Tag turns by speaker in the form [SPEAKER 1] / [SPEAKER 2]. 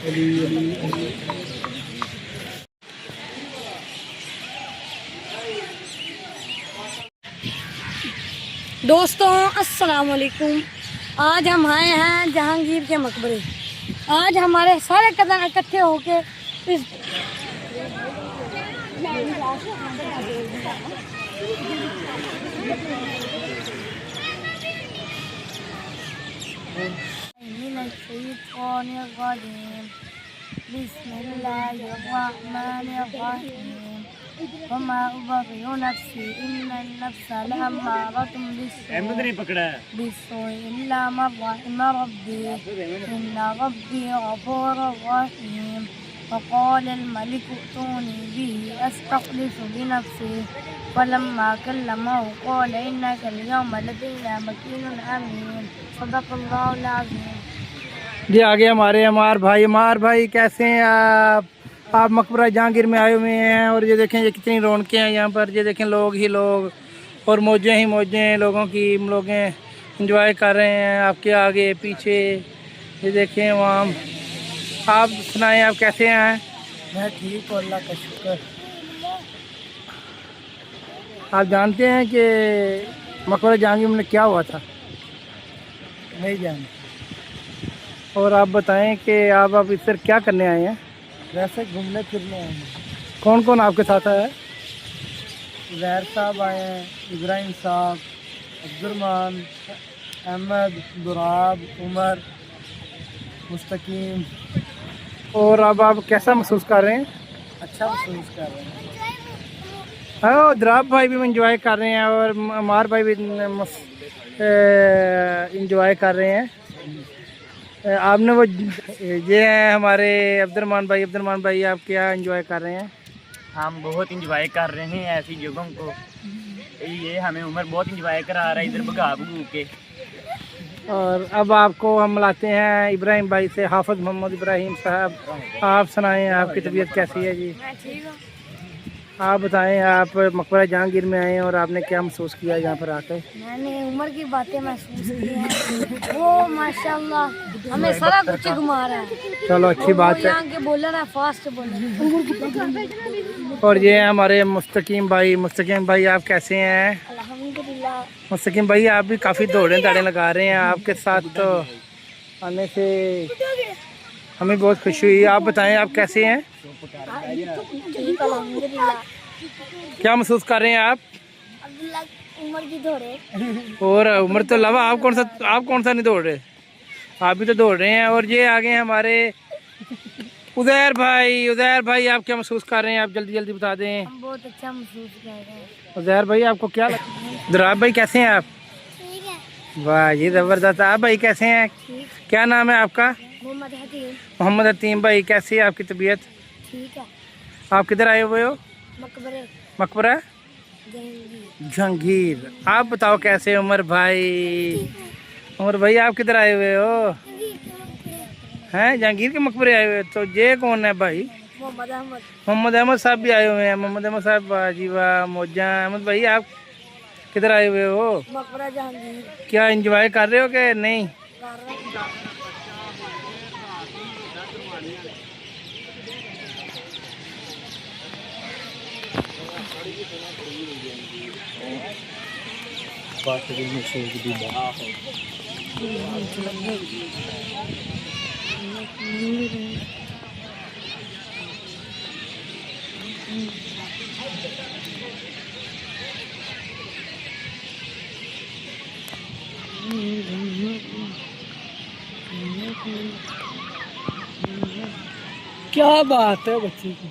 [SPEAKER 1] दोस्तों अस्सलाम वालेकुम। आज हम आए हैं जहांगीर के मकबरे। आज हमारे सारे कदम इकट्ठे होके इस वमा उबग़ियु नफ्सी इन्नन नफ्स लअम्मारतुम बिस्सूइ इल्ला मा रहिम रब्बी इन्ना रब्बी गफूरुर रहीम फ़क़ाल अल-मलिक अतूनी बिही अस्तख़लिसु बिनफ्सी फ़लम्मा कल्लमहु क़ाल इन्नका अल-यौमा लदैना मकीनुन अमीन। सदक़ल्लाहुल अज़ीम।
[SPEAKER 2] जी आगे हमारे अमार भाई कैसे हैं आप मकबरा जहांगीर में आए हुए हैं। और ये देखें ये कितनी रौनकें हैं यहाँ पर। ये देखें लोग ही लोग और मौजें ही मौजें लोगों की। लोग इंजॉय कर रहे हैं आपके आगे पीछे। ये देखें वहाँ। आप सुनाएं आप कैसे हैं?
[SPEAKER 3] मैं ठीक हूँ, अल्लाह का शुक्र।
[SPEAKER 2] आप जानते हैं कि मकबरा जहांगीर में क्या हुआ था?
[SPEAKER 3] नहीं जानते।
[SPEAKER 2] और आप बताएं कि आप इधर क्या करने आए हैं?
[SPEAKER 3] वैसे घूमने फिरने आए हैं।
[SPEAKER 2] कौन कौन आपके साथ आया है?
[SPEAKER 3] ज़हर साहब आए हैं, इब्राहिम साहब, अब्दुर्रहमान, अहमद, दुराब, उमर, मुस्तकीम।
[SPEAKER 2] और अब आप कैसा महसूस कर रहे हैं?
[SPEAKER 3] अच्छा महसूस कर रहे हैं।
[SPEAKER 2] हाँ, दुराब भाई भी इंजॉय कर रहे हैं और अमार भाई भी इंजॉय कर रहे हैं। आपने वो ये हैं हमारे अब्दुर्रहमान भाई आप क्या इंजॉय कर रहे हैं?
[SPEAKER 4] हम बहुत इंजॉय कर रहे हैं ऐसी जगहों को। ये हमें उम्र बहुत इंजॉय करा रहा है इधर भगा भगू के।
[SPEAKER 2] और अब आपको हम मिलाते हैं इब्राहिम भाई से। हाफिज मोहम्मद इब्राहिम साहब, आप सुनाएं आपकी तबीयत कैसी है? जी आप बताएं, आप मकबरा जहांगीर में आए हैं और आपने क्या महसूस किया यहाँ पर आकर?
[SPEAKER 1] मैंने उम्र की बातें महसूस की हैं। वो माशाल्लाह हमें सारा कुछ घुमा रहा है।
[SPEAKER 2] चलो अच्छी बात है।
[SPEAKER 1] यहाँ के बोलर है, फास्ट बोलर।
[SPEAKER 2] और ये हमारे मुस्तकीम भाई आप कैसे हैं?
[SPEAKER 1] अल्हम्दुलिल्लाह।
[SPEAKER 2] मुस्तकीम भाई आप भी काफ़ी दौड़े लगा रहे हैं। आपके साथ तो आने से हमें बहुत खुशी हुई। आप बताएं आप कैसे हैं? क्या महसूस कर रहे हैं आप?
[SPEAKER 1] उम्र की दौड़े।
[SPEAKER 2] और उम्र तो अलावा आप कौन सा नहीं दौड़ रहे? आप भी तो दौड़ रहे हैं। और ये आगे हमारे उज़ैर भाई आप क्या महसूस कर रहे हैं? आप जल्दी बता दें।
[SPEAKER 1] हम बहुत अच्छा महसूस कर रहे हैं।
[SPEAKER 2] उज़ैर भाई आपको क्या लगता है? दुराब भाई कैसे हैं आप?
[SPEAKER 1] ठीक है।
[SPEAKER 2] वाह जी ज़बरदस्त। आप भाई कैसे हैं? क्या नाम है आपका? मोहम्मद हतीम भाई कैसी है आपकी तबीयत?
[SPEAKER 1] ठीक है।
[SPEAKER 2] आप किधर आए हुए हो? मकबरा जहांगीर। आप बताओ कैसे? उमर भाई आप किधर आए हुए हो? हैं जहांगीर के मकबरे आए हुए। तो ये कौन है भाई? मोहम्मद अहमद साहब भी आए हुए हैं। मोहम्मद अहमद साहब, वाह जी वाह, मौजा। अहमद भाई आप किधर आए हुए हो?
[SPEAKER 1] मकबरा जहांगीर।
[SPEAKER 2] क्या एंजॉय कर रहे हो कि नहीं?
[SPEAKER 3] क्या बात है बच्चे की।